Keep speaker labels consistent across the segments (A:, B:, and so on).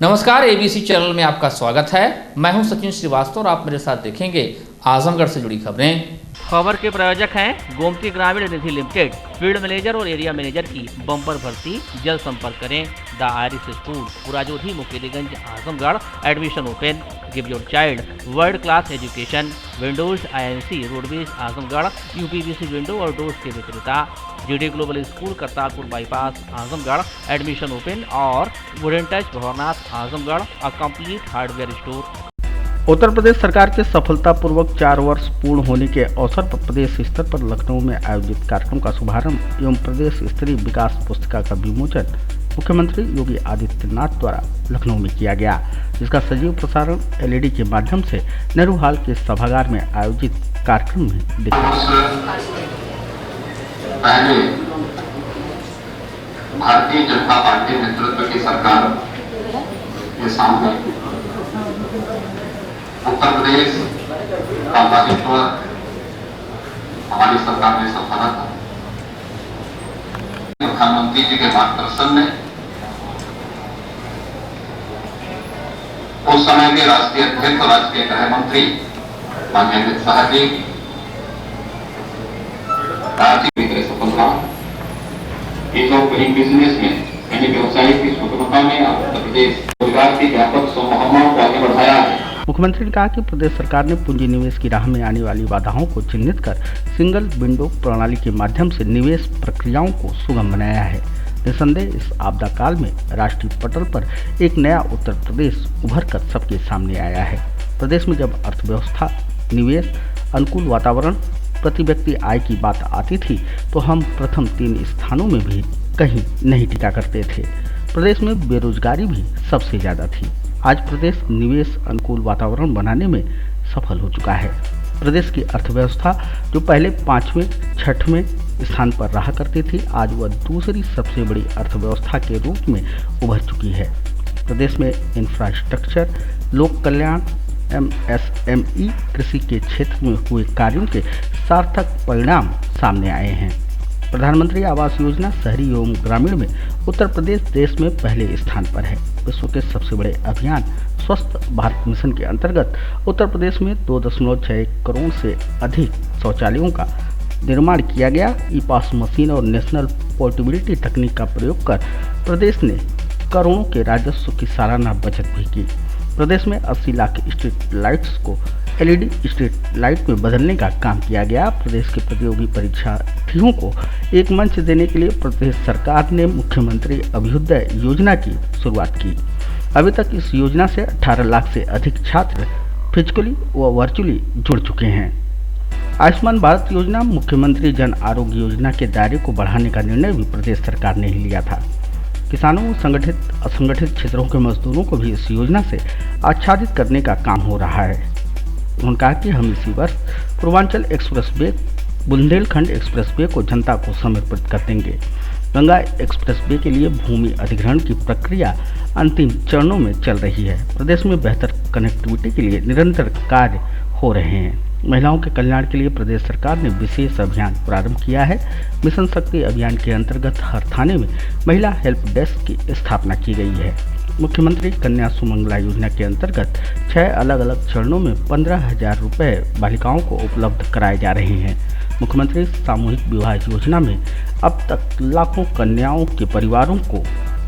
A: नमस्कार, ABC channel में आपका स्वागत है। मैं हूं सचिन श्रीवास्तव और आप मेरे साथ देखेंगे आजमगढ़ से जुड़ी खबरें।
B: खबर के प्रायोजक हैं Gomti Gramin Nidhi limited. Field manager और एरिया मैनेजर की बम्पर भर्ती। जल्द संपर्क करें। The Irish school, Purajodhi, Mukeliganj, Azamgarh. Admission open. Give your child world class education. Windows INC roadways Azamgarh, UPVC window और डोर्स के विक्रेता। GD global school, Kartarpur bypass, Azamgarh. Admission open. और wooden touch, Bhawarnath, Azamgarh. A complete hardware store.
C: Uttar Pradesh सरकार के सफलतापूर्वक 4 वर्ष पूर्ण होने के अवसर पर प्रदेश स्तर पर लखनऊ में आयोजित कार्यक्रम का शुभारंभ एवं प्रदेश स्तरीय विकास पुस्तिका का विमोचन मुख्यमंत्री योगी आदित्यनाथ द्वारा लखनऊ में किया गया, जिसका सजीव प्रसारण LED के माध्यम से नेहरू हॉल के सभागार में आयोजित कार्यक्रम में देखा।
D: पहले भारतीय जनता पार्टी नेतृत्व की सरकार के सामने उत्तर प्रदेश का दायित्व हमारी सरकार ने संभाला था। प्रधानमंत्री जी के मार्गदर्शन में उस समय के राष्ट्रीय अध्यक्ष और राष्ट्रीय गृह मंत्री माननीय अमित शाह जी राज्य सफलता इस ऑफ डूइंग बिजनेस में यानी व्यवसायिक की स्वतंत्रता में उत्तर प्रदेश रोजगार की व्यापक संभावनाओं को आगे बढ़ाया है।
C: मुख्यमंत्री ने कहा कि प्रदेश सरकार ने पूंजी निवेश की राह में आने वाली बाधाओं को चिन्हित कर सिंगल विंडो प्रणाली के माध्यम से निवेश प्रक्रियाओं को सुगम बनाया है। निसंदेह इस आपदा काल में राष्ट्रीय पटल पर एक नया उत्तर प्रदेश उभर कर सबके सामने आया है। प्रदेश में जब अर्थव्यवस्था, निवेश, अनुकूल वातावरण, प्रति व्यक्ति आय की बात आती थी तो हम प्रथम 3 स्थानों में भी कहीं नहीं टिका करते थे। प्रदेश में बेरोजगारी भी सबसे ज़्यादा थी। आज प्रदेश निवेश अनुकूल वातावरण बनाने में सफल हो चुका है। प्रदेश की अर्थव्यवस्था जो पहले 5वें 6वें स्थान पर रहा करती थी, आज वह दूसरी सबसे बड़ी अर्थव्यवस्था के रूप में उभर चुकी है। प्रदेश में इंफ्रास्ट्रक्चर, लोक कल्याण, MSME, कृषि के क्षेत्र में हुए कार्यों के सार्थक परिणाम सामने आए हैं। प्रधानमंत्री आवास योजना शहरी एवं ग्रामीण में उत्तर प्रदेश देश में पहले स्थान पर है। विश्व के सबसे बड़े अभियान स्वस्थ भारत मिशन के अंतर्गत उत्तर प्रदेश में 2.6 करोड़ से अधिक शौचालयों का निर्माण किया गया। ई-पास मशीन और नेशनल पोर्टेबिलिटी तकनीक का प्रयोग कर प्रदेश ने करोड़ों के राजस्व की सालाना बचत भी की। प्रदेश में 80 लाख स्ट्रीट लाइट्स को LED स्ट्रीट लाइट में बदलने का काम किया गया। प्रदेश के प्रतियोगी परीक्षार्थियों को एक मंच देने के लिए प्रदेश सरकार ने मुख्यमंत्री अभ्युदय योजना की शुरुआत की। अभी तक इस योजना से 18 लाख से अधिक छात्र फिजिकली व वर्चुअली जुड़ चुके हैं। आयुष्मान भारत योजना, मुख्यमंत्री जन आरोग्य योजना के दायरे को बढ़ाने का निर्णय भी प्रदेश सरकार ने ही लिया था। किसानों, संगठित असंगठित क्षेत्रों के मजदूरों को भी इस योजना से आच्छादित करने का काम हो रहा है। उन्होंने कहा कि हम इसी वर्ष पूर्वांचल एक्सप्रेसवे, बुंदेलखंड एक्सप्रेसवे को जनता को समर्पित कर देंगे। गंगा एक्सप्रेसवे के लिए भूमि अधिग्रहण की प्रक्रिया अंतिम चरणों में चल रही है। प्रदेश में बेहतर कनेक्टिविटी के लिए निरंतर कार्य हो रहे हैं। महिलाओं के कल्याण के लिए प्रदेश सरकार ने विशेष अभियान प्रारंभ किया है। मिशन शक्ति अभियान के अंतर्गत हर थाने में महिला हेल्प डेस्क की स्थापना की गई है। मुख्यमंत्री कन्या सुमंगला योजना के अंतर्गत 6 अलग अलग चरणों में 15,000 रुपये बालिकाओं को उपलब्ध कराए जा रहे हैं। मुख्यमंत्री सामूहिक विवाह योजना में अब तक लाखों कन्याओं के परिवारों को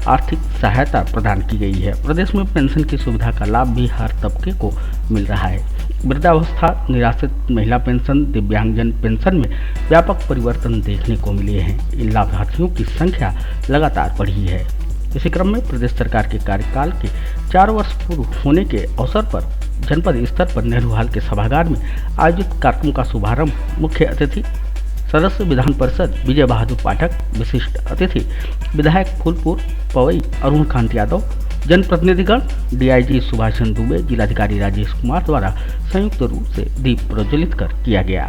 C: आर्थिक सहायता प्रदान की गई है। प्रदेश में पेंशन की सुविधा का लाभ भी हर तबके को मिल रहा है। वृद्धावस्था, निराश्रित महिला पेंशन, दिव्यांगजन पेंशन में व्यापक परिवर्तन देखने को मिले हैं। इन लाभार्थियों की संख्या लगातार बढ़ी है। इसी क्रम में प्रदेश सरकार के कार्यकाल के 4 वर्ष पूर्ण होने के अवसर पर जनपद स्तर पर नेहरू हॉल के सभागार में आयोजित कार्यक्रम का शुभारंभ मुख्य अतिथि सदस्य विधान परिषद विजय बहादुर पाठक, विशिष्ट अतिथि विधायक फूलपुर पवई अरुण कांत यादव, जनप्रतिनिधिगण, DIG सुभाष चंद्र दुबे, जिलाधिकारी राजेश कुमार द्वारा संयुक्त रूप से दीप प्रज्वलित कर किया गया।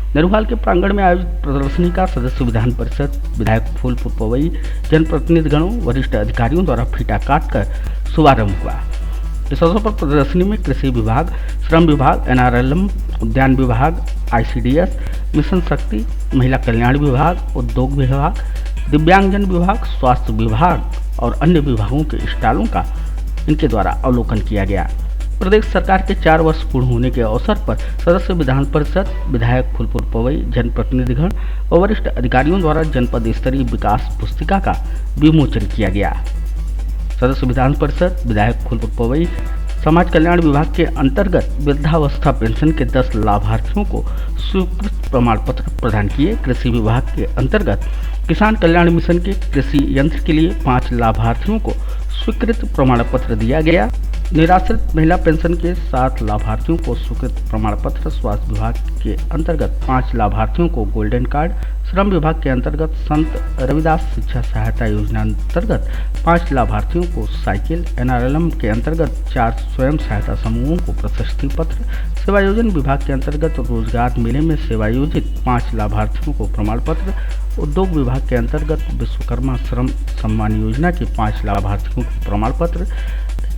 C: नेहरू हॉल के प्रांगण में आयोजित प्रदर्शनी का सदस्य विधान परिषद, विधायक फूलपुर पवई, जनप्रतिनिधिगणों, वरिष्ठ अधिकारियों द्वारा फीता काट कर शुभारंभ हुआ। इस अवसर पर प्रदर्शनी में कृषि विभाग, श्रम विभाग, NRLM, उद्यान विभाग, ICDS, मिशन शक्ति, महिला कल्याण विभाग, उद्योग विभाग, दिव्यांगजन विभाग, स्वास्थ्य विभाग और अन्य विभागों के स्टॉलों का इनके द्वारा अवलोकन किया गया। प्रदेश सरकार के 4 वर्ष पूर्ण होने के अवसर पर सदस्य विधान परिषद, विधायक फूलपुर पवई, जनप्रतिनिधिगण और वरिष्ठ अधिकारियों द्वारा जनपद स्तरीय विकास पुस्तिका का विमोचन किया गया। सदस्य विधान परिषद, विधायक फूलपुर पवई समाज कल्याण विभाग के अंतर्गत वृद्धावस्था पेंशन के 10 लाभार्थियों को स्वीकृत प्रमाण पत्र प्रदान किए। कृषि विभाग के अंतर्गत किसान कल्याण मिशन के कृषि यंत्र के लिए 5 लाभार्थियों को स्वीकृत प्रमाण पत्र दिया गया। निराश्रित महिला पेंशन के 7 लाभार्थियों को स्वीकृत प्रमाण पत्र, स्वास्थ्य विभाग के अंतर्गत 5 लाभार्थियों को गोल्डन कार्ड, श्रम विभाग के अंतर्गत संत रविदास शिक्षा सहायता योजना अंतर्गत 5 लाभार्थियों को साइकिल, NRLM के अंतर्गत 4 स्वयं सहायता समूहों को प्रशस्ति पत्र, सेवायोजन विभाग के अंतर्गत रोजगार मेले में सेवायोजित 5 लाभार्थियों को प्रमाण पत्र, उद्योग विभाग के अंतर्गत विश्वकर्मा श्रम सम्मान योजना के 5 लाभार्थियों को प्रमाण पत्र,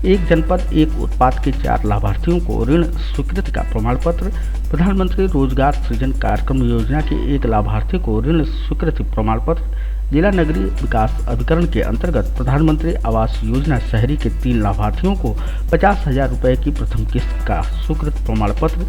C: एक जनपद एक उत्पाद के 4 लाभार्थियों को ऋण स्वीकृति का प्रमाण पत्र, प्रधानमंत्री रोजगार सृजन कार्यक्रम योजना के 1 लाभार्थी को ऋण स्वीकृति प्रमाण पत्र, जिला नगरीय विकास अभिकरण के अंतर्गत प्रधानमंत्री आवास योजना शहरी के 3 लाभार्थियों को 50,000 रुपये की प्रथम किस्त का स्वीकृत प्रमाण पत्र,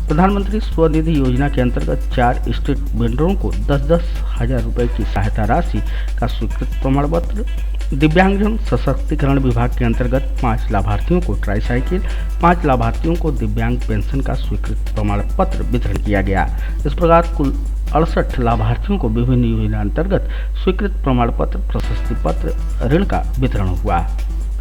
C: प्रधानमंत्री स्वनिधि योजना के अंतर्गत 4 स्ट्रीट वेंडरों को 10-10 हजार रुपये की सहायता राशि का स्वीकृत प्रमाण पत्र, दिव्यांगजन सशक्तिकरण विभाग के अंतर्गत 5 लाभार्थियों को ट्राईसाइकिल, 5 लाभार्थियों को दिव्यांग पेंशन का स्वीकृत प्रमाण पत्र वितरण किया गया। इस प्रकार कुल 68 लाभार्थियों को विभिन्न योजना अंतर्गत स्वीकृत प्रमाण पत्र, प्रशस्ति पत्र, ऋण का वितरण हुआ।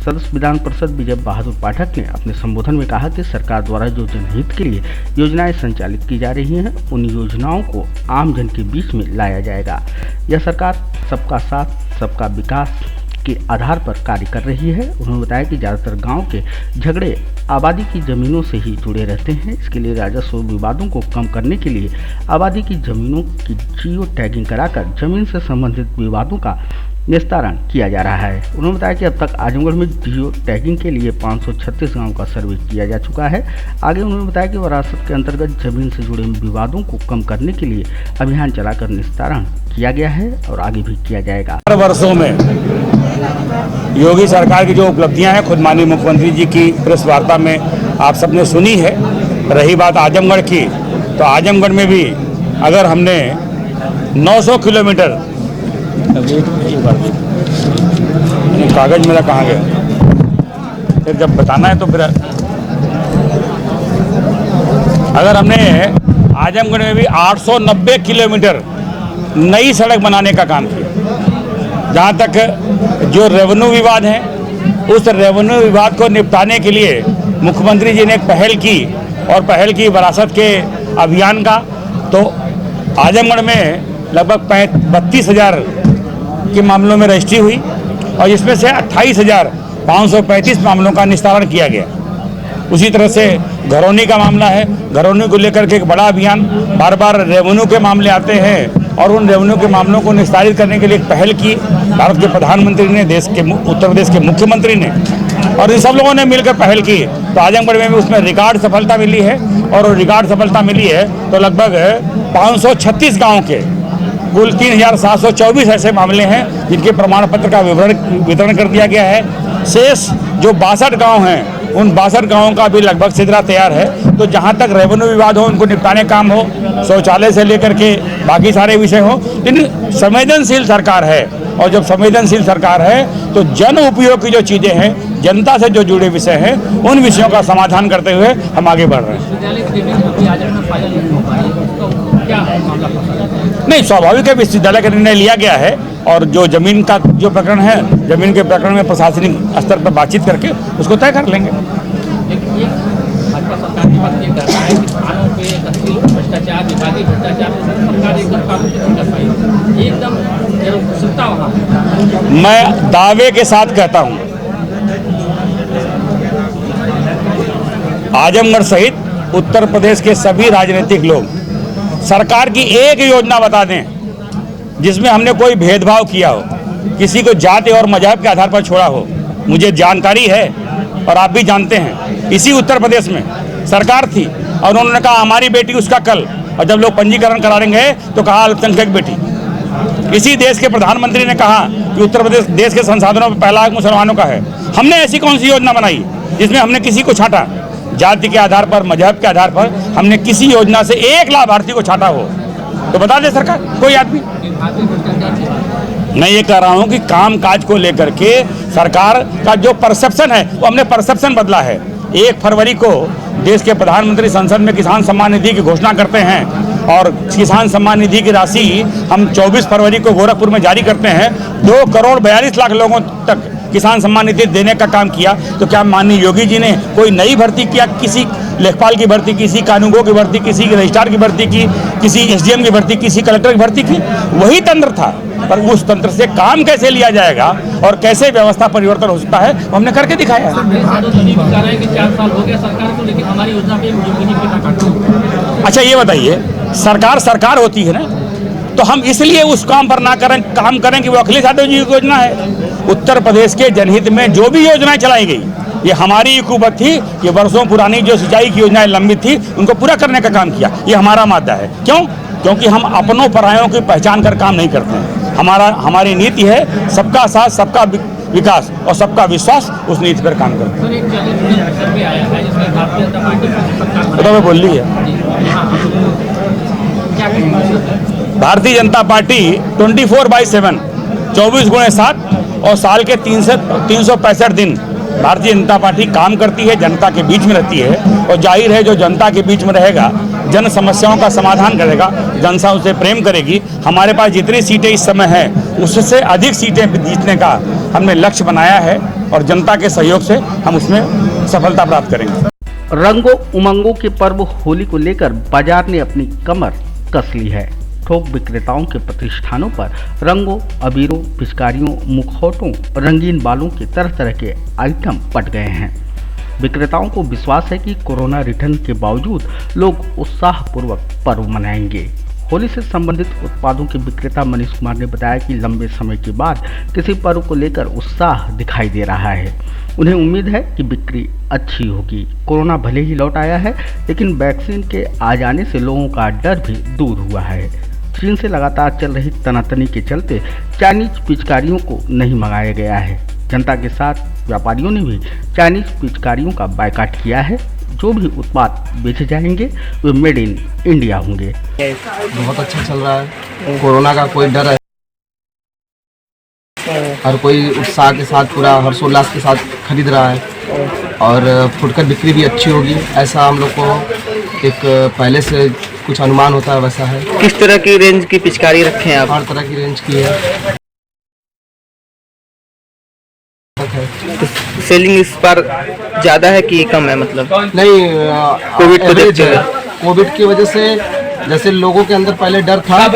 C: सदस्य विधान परिषद विजय बहादुर पाठक ने अपने संबोधन में कहा कि सरकार द्वारा जो जनहित के लिए योजनाएं संचालित की जा रही हैं, उन योजनाओं को आम जन के बीच में लाया जाएगा। यह सरकार सबका साथ सबका विकास के आधार पर कार्य कर रही है। उन्होंने बताया कि ज़्यादातर गांव के झगड़े आबादी की ज़मीनों से ही जुड़े रहते हैं। इसके लिए राजस्व विवादों को कम करने के लिए आबादी की ज़मीनों की जियो टैगिंग कराकर जमीन से संबंधित विवादों का निस्तारण किया जा रहा है। उन्होंने बताया कि अब तक आजमगढ़ में जियो टैगिंग के लिए 536 गाँव का सर्वे किया जा चुका है। आगे उन्होंने बताया कि विरासत के अंतर्गत जमीन से जुड़े विवादों को कम करने के लिए अभियान चलाकर निस्तारण किया गया है और आगे भी किया जाएगा।
E: 4 वर्षों में योगी सरकार की जो उपलब्धियां हैं, खुद माननीय मुख्यमंत्री जी की प्रेस वार्ता में आप सबने सुनी है। रही बात आजमगढ़ की, तो आजमगढ़ में भी अगर हमने 900 किलोमीटर, कागज मेरा कहाँ गया, फिर जब बताना है तो फिर अगर हमने आजमगढ़ में भी 890 किलोमीटर नई सड़क बनाने का काम किया। जहाँ तक जो रेवेन्यू विवाद है, उस रेवेन्यू विवाद को निपटाने के लिए मुख्यमंत्री जी ने एक पहल की और पहल की विरासत के अभियान का। तो आजमगढ़ में लगभग 32,000 के मामलों में रजिस्ट्री हुई और जिसमें से 28,535 मामलों का निस्तारण किया गया। उसी तरह से घरौनी का मामला है, घरौनी को लेकर के एक बड़ा अभियान, बार बार रेवेन्यू के मामले आते हैं और उन रेवेन्यू के मामलों को निस्तारित करने के लिए एक पहल की भारत के प्रधानमंत्री ने, देश के उत्तर प्रदेश के मुख्यमंत्री ने, और इन सब लोगों ने मिलकर पहल की। तो आजमगढ़ में भी उसमें रिकॉर्ड सफलता मिली है और रिकॉर्ड सफलता मिली है तो लगभग 536 गाँव के कुल 3,724 ऐसे मामले हैं जिनके प्रमाण पत्र का वितरण कर दिया गया है। शेष जो 62 गाँव हैं, उन 62 गाँवों का भी लगभग सिदरा तैयार है। तो जहाँ तक रेवेन्यू विवाद हो, उनको निपटाने काम हो, शौचालय से लेकर के बाकी सारे विषय हो, लेकिन संवेदनशील सरकार है। और जब संवेदनशील सरकार है तो जन उपयोग की जो चीज़ें हैं, जनता से जो जुड़े विषय हैं, उन विषयों का समाधान करते हुए हम आगे बढ़ रहे हैं। नहीं, स्वाभाविक है, विश्वविद्यालय का निर्णय लिया गया है और जो जमीन का जो प्रकरण है, जमीन के प्रकरण में प्रशासनिक स्तर पर बातचीत करके उसको तय कर लेंगे। मैं दावे के साथ कहता हूं, आजमगढ़ सहित उत्तर प्रदेश के सभी राजनीतिक लोग सरकार की एक योजना बता दें जिसमें हमने कोई भेदभाव किया हो, किसी को जाति और मजहब के आधार पर छोड़ा हो। मुझे जानकारी है और आप भी जानते हैं, इसी उत्तर प्रदेश में सरकार थी और उन्होंने कहा हमारी बेटी उसका कल, और जब लोग पंजीकरण कराने गए तो कहा अल्पसंख्यक बेटी। किसी देश के प्रधानमंत्री ने कहा कि उत्तर प्रदेश देश के संसाधनों में पहला हक मुसलमानों का है। हमने ऐसी कौन सी योजना बनाई जिसमें हमने किसी को छाटा? जाति के आधार पर, मजहब के आधार पर हमने किसी योजना से एक लाभार्थी को छाटा हो तो बता दे सरकार, कोई आदमी। मैं ये कह रहा हूं कि काम काज को लेकर के सरकार का जो परसेप्शन है वो हमने परसेप्शन बदला है। 1 फरवरी को देश के प्रधानमंत्री संसद में किसान सम्मान निधि की घोषणा करते हैं और किसान सम्मान निधि की राशि हम 24 फरवरी को गोरखपुर में जारी करते हैं। 2 करोड़ 42 लाख लोगों तक किसान सम्मान निधि देने का काम किया। तो क्या माननीय योगी जी ने कोई नई भर्ती किया? किसी लेखपाल की भर्ती, किसी कानूनगो की भर्ती, किसी रजिस्ट्रार की भर्ती की, किसी एसडीएम की भर्ती, किसी कलेक्टर की भर्ती की? वही तंत्र था। पर उस तंत्र से काम कैसे लिया जाएगा और कैसे व्यवस्था परिवर्तन हो सकता है वो हमने करके दिखाया है। अच्छा ये बताइए, सरकार सरकार होती है ना, तो हम इसलिए उस काम पर ना करें, काम करें कि वो अखिलेश यादव जी की योजना है। उत्तर प्रदेश के जनहित में जो भी योजनाएं चलाई गई ये हमारी हुकूमत थी। ये वर्षों पुरानी जो सिंचाई की योजनाएं लंबित थी उनको पूरा करने का काम किया। ये हमारा मादा है। क्यों? क्योंकि हम अपनों परायों की पहचान कर काम नहीं करते हैं। हमारी नीति है सबका साथ, सबका विकास और सबका विश्वास। उस नीति पर काम करते हैं। तो मैं बोल ली है, भारतीय जनता पार्टी 24/7 24x7 और साल के 365 दिन भारतीय जनता पार्टी काम करती है, जनता के बीच में रहती है। और जाहिर है जो जनता के बीच में रहेगा जन समस्याओं का समाधान करेगा, जनता उसे प्रेम करेगी। हमारे पास जितनी सीटें इस समय हैं उससे अधिक सीटें जीतने का हमने लक्ष्य बनाया है और जनता के सहयोग से हम उसमें सफलता प्राप्त करेंगे।
C: रंगों उमंगों के पर्व होली को लेकर बाजार ने अपनी कमर कस ली है। थोक विक्रेताओं के प्रतिष्ठानों पर रंगों, अबीरों, पिचकारियों, मुखौटों, रंगीन बालों के तरह तरह के आइटम पट गए हैं। विक्रेताओं को विश्वास है कि कोरोना रिटर्न के बावजूद लोग उत्साहपूर्वक पर्व मनाएंगे। होली से संबंधित उत्पादों के विक्रेता मनीष कुमार ने बताया कि लंबे समय के बाद किसी पर्व को लेकर उत्साह दिखाई दे रहा है। उन्हें उम्मीद है कि बिक्री अच्छी होगी। कोरोना भले ही लौट आया है लेकिन वैक्सीन के आ जाने से लोगों का डर भी दूर हुआ है। चीन से लगातार चल रही तनातनी के चलते चाइनीज पिचकारियों को नहीं मंगाया गया है। जनता के साथ व्यापारियों ने भी चाइनीज पिचकारियों का बायकॉट किया है। जो भी उत्पाद बेचे जाएंगे वे मेड इन इंडिया होंगे।
F: बहुत अच्छा चल रहा है, कोरोना का कोई डर है, हर कोई उत्साह के साथ पूरा हर्षोल्लास के साथ खरीद रहा है और फुटकर बिक्री भी अच्छी होगी ऐसा हम लोग को एक पहले से कुछ अनुमान होता है, वैसा है।
G: किस तरह की रेंज की पिचकारी रखे हैं आप?
F: हर तरह की रेंज की है।
G: सेलिंग इस बार ज़्यादा है कि कम है? मतलब
F: नहीं,
G: कोविड को देखते हुए,
F: कोविड की वजह से जैसे लोगों के अंदर पहले डर था,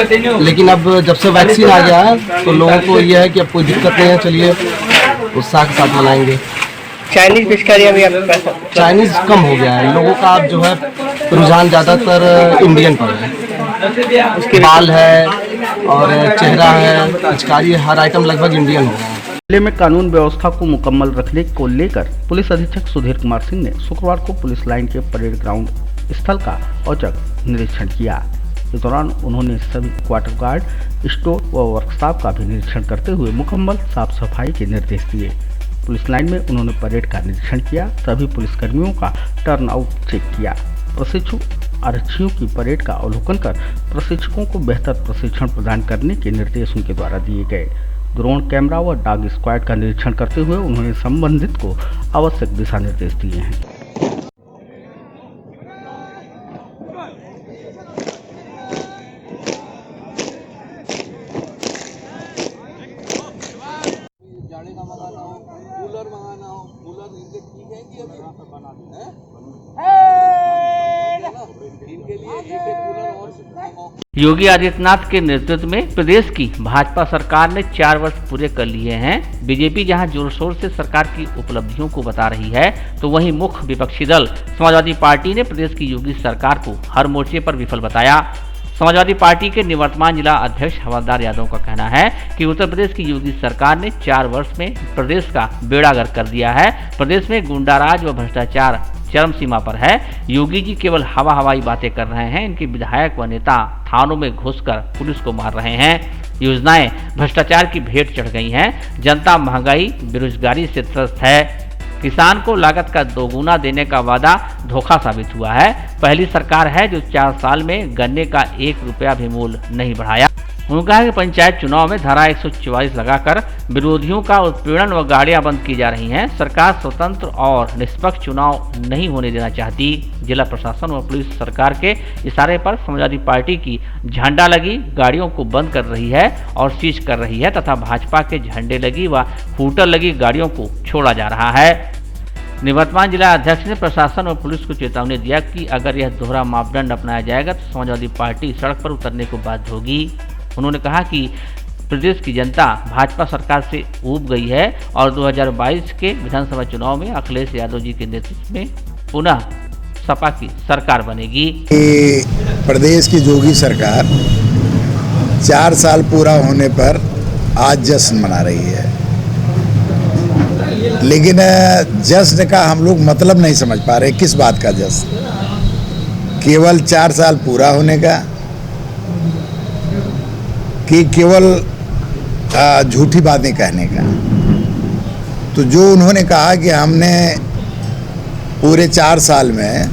F: लेकिन अब जब से वैक्सीन आ गया है तो लोगों को यह है कि अब कोई दिक्कत नहीं है, चलिए उत्साह के साथ मनाएंगे।
G: चाइनीज पिचकारियाँ भी आप?
F: चाइनीज कम हो गया है, लोगों का अब जो है रुझान ज़्यादातर इंडियन पर है। उसके बाल है और चेहरा है, पिचकारी, हर आइटम लगभग इंडियन हो गया है।
C: जिले में कानून व्यवस्था को मुकम्मल रखने को लेकर पुलिस अधीक्षक सुधीर कुमार सिंह ने शुक्रवार को पुलिस लाइन के परेड ग्राउंड स्थल का औचक निरीक्षण किया। इस दौरान उन्होंने सभी क्वार्टर गार्ड, स्टोर व वर्कशॉप का भी निरीक्षण करते हुए मुकम्मल साफ सफाई के निर्देश दिए। पुलिस लाइन में उन्होंने परेड का निरीक्षण किया, सभी पुलिसकर्मियों का टर्नआउट चेक किया। प्रशिक्षु आरक्षियों की परेड का अवलोकन कर प्रशिक्षकों को बेहतर प्रशिक्षण प्रदान करने के निर्देश उनके द्वारा दिए गए। ड्रोन कैमरा व डॉग स्क्वाड का निरीक्षण करते हुए उन्होंने संबंधित को आवश्यक दिशा निर्देश दिए हैं।
B: योगी आदित्यनाथ के नेतृत्व में प्रदेश की भाजपा सरकार ने 4 वर्ष पूरे कर लिए हैं। बीजेपी जहां जोर शोर से सरकार की उपलब्धियों को बता रही है, तो वहीं मुख्य विपक्षी दल समाजवादी पार्टी ने प्रदेश की योगी सरकार को हर मोर्चे पर विफल बताया। समाजवादी पार्टी के निवर्तमान जिला अध्यक्ष हवलदार यादव का कहना है कि उत्तर प्रदेश की योगी सरकार ने 4 वर्ष में प्रदेश का बेड़ा गर्क कर दिया है। प्रदेश में गुंडाराज व भ्रष्टाचार चरम सीमा पर है। योगी जी केवल हवाई बातें कर रहे हैं। इनके विधायक व नेता थानों में घुसकर पुलिस को मार रहे हैं। योजनाएं भ्रष्टाचार की भेंट चढ़ गई हैं। जनता महंगाई बेरोजगारी से त्रस्त है। किसान को लागत का दोगुना देने का वादा धोखा साबित हुआ है। पहली सरकार है जो 4 साल में गन्ने का 1 रुपया भी मूल्य नहीं बढ़ाया। उन्होंने कहा कि पंचायत चुनाव में धारा 144 लगाकर विरोधियों का उत्पीड़न व गाड़ियां बंद की जा रही हैं। सरकार स्वतंत्र और निष्पक्ष चुनाव नहीं होने देना चाहती। जिला प्रशासन व पुलिस सरकार के इशारे पर समाजवादी पार्टी की झंडा लगी गाड़ियों को बंद कर रही है और सीज कर रही है तथा भाजपा के झंडे लगी व हूटर लगी गाड़ियों को छोड़ा जा रहा है। निवर्तमान जिला अध्यक्ष ने प्रशासन और पुलिस को चेतावनी दिया कि अगर यह दोहरा मापदंड अपनाया जाएगा तो समाजवादी पार्टी सड़क पर उतरने को बाध्य होगी। उन्होंने कहा कि प्रदेश की जनता भाजपा सरकार से ऊब गई है और 2022 के विधानसभा चुनाव में अखिलेश यादव जी के नेतृत्व में पुनः सपा की सरकार बनेगी।
H: प्रदेश की जोगी सरकार 4 साल पूरा होने पर आज जश्न मना रही है, लेकिन जश्न का हम लोग मतलब नहीं समझ पा रहे। किस बात का जश्न? केवल 4 साल पूरा होने का कि केवल झूठी बातें कहने का? तो जो उन्होंने कहा कि हमने पूरे 4 साल में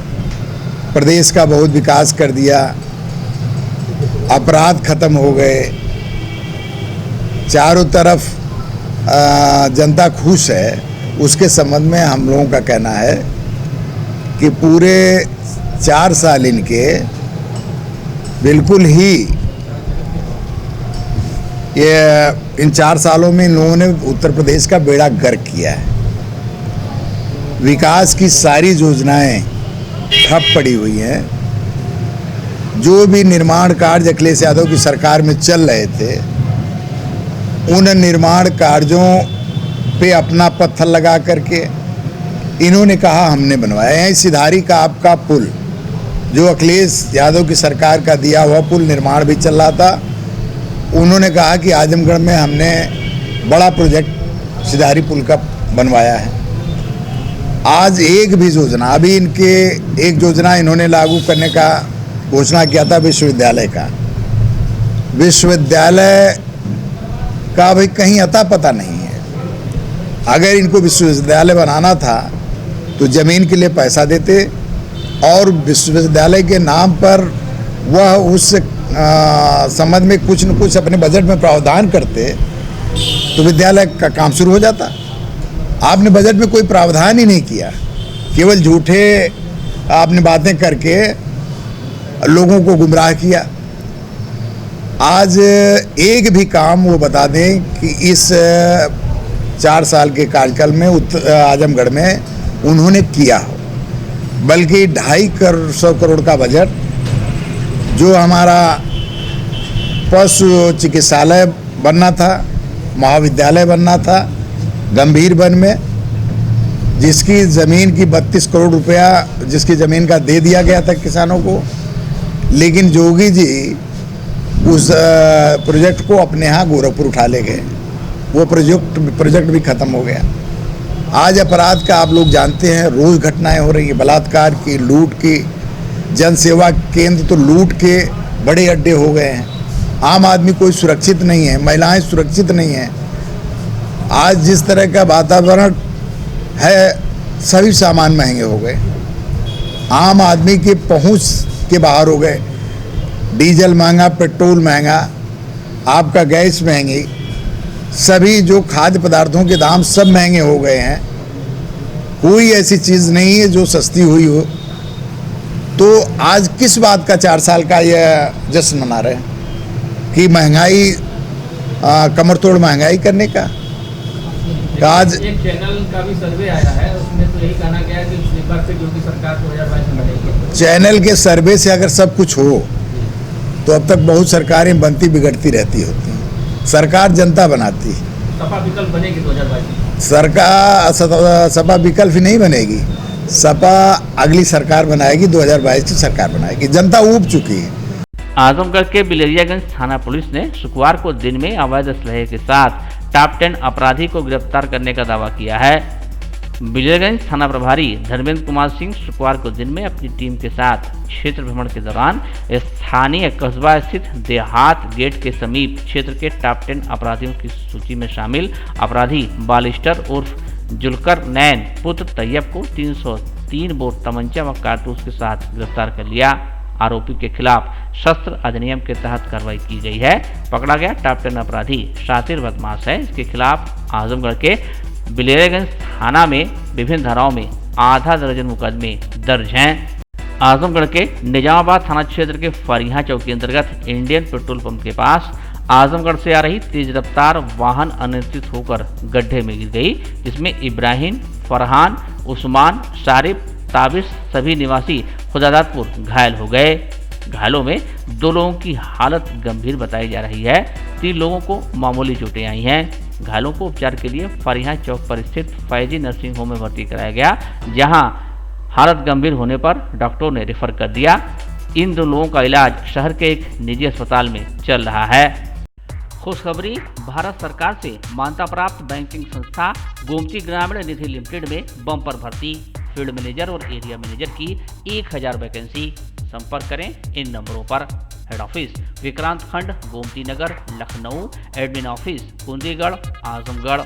H: प्रदेश का बहुत विकास कर दिया, अपराध खत्म हो गए, चारों तरफ जनता खुश है, उसके संबंध में हम लोगों का कहना है कि पूरे 4 साल इनके बिल्कुल ही इन 4 सालों में इन लोगों ने उत्तर प्रदेश का बेड़ा गर्क किया है। विकास की सारी योजनाएं ठप पड़ी हुई हैं। जो भी निर्माण कार्य अखिलेश यादव की सरकार में चल रहे थे, उन निर्माण कार्यों पे अपना पत्थर लगा करके इन्होंने कहा हमने बनवाया है। सिधारी का आपका पुल जो अखिलेश यादव की सरकार का दिया हुआ पुल निर्माण भी चल रहा था, उन्होंने कहा कि आजमगढ़ में हमने बड़ा प्रोजेक्ट सिधारी पुल का बनवाया है। आज एक भी योजना, अभी इनके एक योजना इन्होंने लागू करने का घोषणा किया था विश्वविद्यालय का। विश्वविद्यालय का भाई कहीं अता पता नहीं है। अगर इनको विश्वविद्यालय बनाना था तो जमीन के लिए पैसा देते और विश्वविद्यालय के नाम पर वह उस संबंध में कुछ न कुछ अपने बजट में प्रावधान करते तो विद्यालय का काम शुरू हो जाता। आपने बजट में कोई प्रावधान ही नहीं किया, केवल झूठे आपने बातें करके लोगों को गुमराह किया। आज एक भी काम वो बता दें कि इस 4 साल के कार्यकाल में आजमगढ़ में उन्होंने किया हो, बल्कि 250 करोड़ का बजट जो हमारा पशु चिकित्सालय बनना था, महाविद्यालय बनना था गंभीर वन में, जिसकी ज़मीन की 32 करोड़ रुपया जिसकी ज़मीन का दे दिया गया था किसानों को, लेकिन जोगी जी उस प्रोजेक्ट को अपने यहाँ गोरखपुर उठा ले गए। वो प्रोजेक्ट भी ख़त्म हो गया। आज अपराध का आप लोग जानते हैं, रोज़ घटनाएं हो रही हैं, बलात्कार की, लूट की। जन सेवा केंद्र तो लूट के बड़े अड्डे हो गए हैं। आम आदमी कोई सुरक्षित नहीं है, महिलाएं सुरक्षित नहीं हैं। आज जिस तरह का वातावरण है, सभी सामान महंगे हो गए, आम आदमी की पहुंच के बाहर हो गए। डीजल महंगा, पेट्रोल महंगा, आपका गैस महंगी, सभी जो खाद्य पदार्थों के दाम सब महंगे हो गए हैं। कोई ऐसी चीज़ नहीं है जो सस्ती हुई हो। तो आज किस बात का 4 साल का यह जश्न मना रहे हैं कि महंगाई कमर तोड़ महंगाई करने का? आज
A: एक चैनल का भी सर्वे आया है, उसमें तो यही कहना गया कि स्लीपर से जो कि सरकार 2022 में बनेगी।
H: चैनल के सर्वे से अगर सब कुछ हो तो अब तक बहुत सरकारें बनती बिगड़ती रहती होती हैं। सरकार जनता बनाती है।
A: सपा विकल्प बनेगी 2022?
H: सरकार सपा विकल्प ही नहीं बनेगी। सपा अगली सरकार बनाएगी, 2022 की सरकार बनाएगी। जनता ऊब चुकी है।
B: आजमगढ़ के बिलरियागंज थाना पुलिस ने शुक्रवार को दिन में अवैध असलहे के साथ टॉप 10 अपराधी को गिरफ्तार करने का दावा किया है। बिजयगंज थाना प्रभारी धर्मेंद्र कुमार सिंह शुक्रवार को दिन में अपनी टीम के साथ क्षेत्र भ्रमण के दौरान स्थानीय कस्बा स्थित देहात गेट के समीप क्षेत्र के टॉप 10 अपराधियों की सूची में शामिल अपराधी बालिस्टर उर्फ जुल्कर नैन पुत्र तैयब को 303 बोर तमंचा व कारतूस के साथ गिरफ्तार कर लिया। आरोपी के खिलाफ शस्त्र अधिनियम के तहत कार्रवाई की गई है। पकड़ा गया टॉप 10 अपराधी शातिर बदमाश है। इसके खिलाफ आजमगढ़ के बिलेरगंज थाना में विभिन्न धाराओं में आधा दर्जन मुकदमे दर्ज हैं। आजमगढ़ के निजामाबाद थाना क्षेत्र के फरिया चौक के अंतर्गत इंडियन पेट्रोल पंप के पास आजमगढ़ से आ रही तेज रफ्तार वाहन अनियंत्रित होकर गड्ढे में गिर गई, जिसमें इब्राहिम, फरहान, उस्मान, शारिफ, ताबिश सभी निवासी खुदादातपुर घायल हो गए। घायलों में 2 लोगों की हालत गंभीर बताई जा रही है। 3 लोगों को मामूली चोटें आई हैं। घायलों को उपचार के लिए फरिया चौक पर स्थित फैजी नर्सिंग होम में भर्ती कराया गया, जहां हालत गंभीर होने पर डॉक्टरों ने रेफर कर दिया। इन 2 लोगों का इलाज शहर के एक निजी अस्पताल में चल रहा है। खुशखबरी, भारत सरकार से मान्यता प्राप्त बैंकिंग संस्था गोमती ग्रामीण निधि लिमिटेड में बम्पर भर्ती, फील्ड मैनेजर और एरिया मैनेजर की 1000 वैकेंसी। संपर्क करें इन नंबरों पर। Head office Vikrant Khand, Gomti Nagar, Lucknow. Admin office Kundigarh, Azamgarh.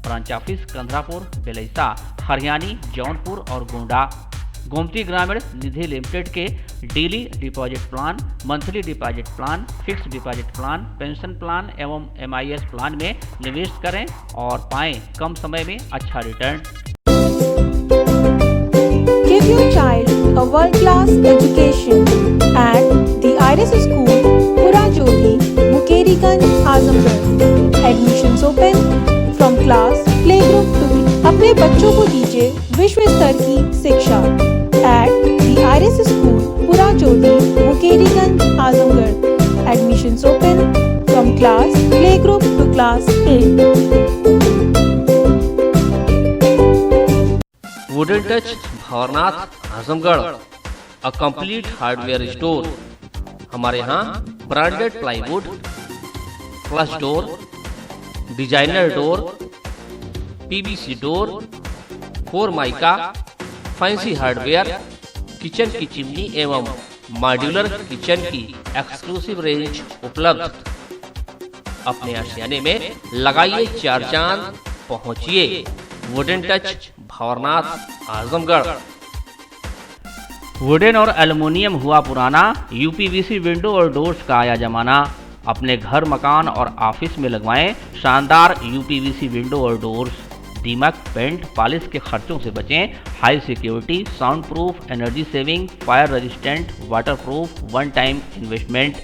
B: Branch office Kandharapur, Belaisa, Hariyani, Jaunpur और गोंडा। गोमती ग्रामीण निधि लिमिटेड के daily deposit plan, monthly deposit plan, fix deposit plan, pension plan एवं MIS प्लान में निवेश करें और पाएं कम समय में अच्छा return.
I: Give your child a world-class education at the Iris School, Purajodhi, Mukeriganj, Azamgarh. Admissions open from class playgroup to अपने बच्चों को दीजिए विश्व स्तर की शिक्षा at the Iris School, Purajodhi, Mukeriganj, Azamgarh. Admissions open from class playgroup to class 8.
B: Wooden touch Bhawarnath Azamgarh, a complete hardware store. हमारे यहाँ branded plywood, flush door, designer door, PVC door, 4 mica, fancy hardware, kitchen की chimney एवं modular kitchen की exclusive range उपलब्ध। अपने आशियाने में लगाइए 4 चांद, पहुंचिए wooden touch Bhawarnath Azamgarh. Wooden और एल्युमिनियम हुआ पुराना, UPVC विंडो और डोर्स का आया जमाना। अपने घर, मकान और ऑफिस में लगवाएं शानदार UPVC विंडो और डोर्स। दीमक, पेंट, पॉलिश के खर्चों से बचें। High security, sound proof, energy saving, fire resistant, water proof, 1 time investment.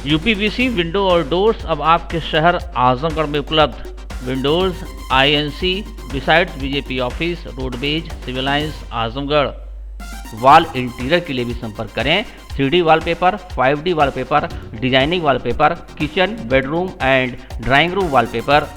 B: UPVC window और डोर्स अब आपके शहर आजमगढ़ में उपलब्ध। Windows INC besides BJP office, roadways, civil lines, Azamgarh. Wall interior के लिए भी संपर्क करें। 3D wallpaper, 5D wallpaper, designing wallpaper, kitchen, bedroom and drawing room wallpaper.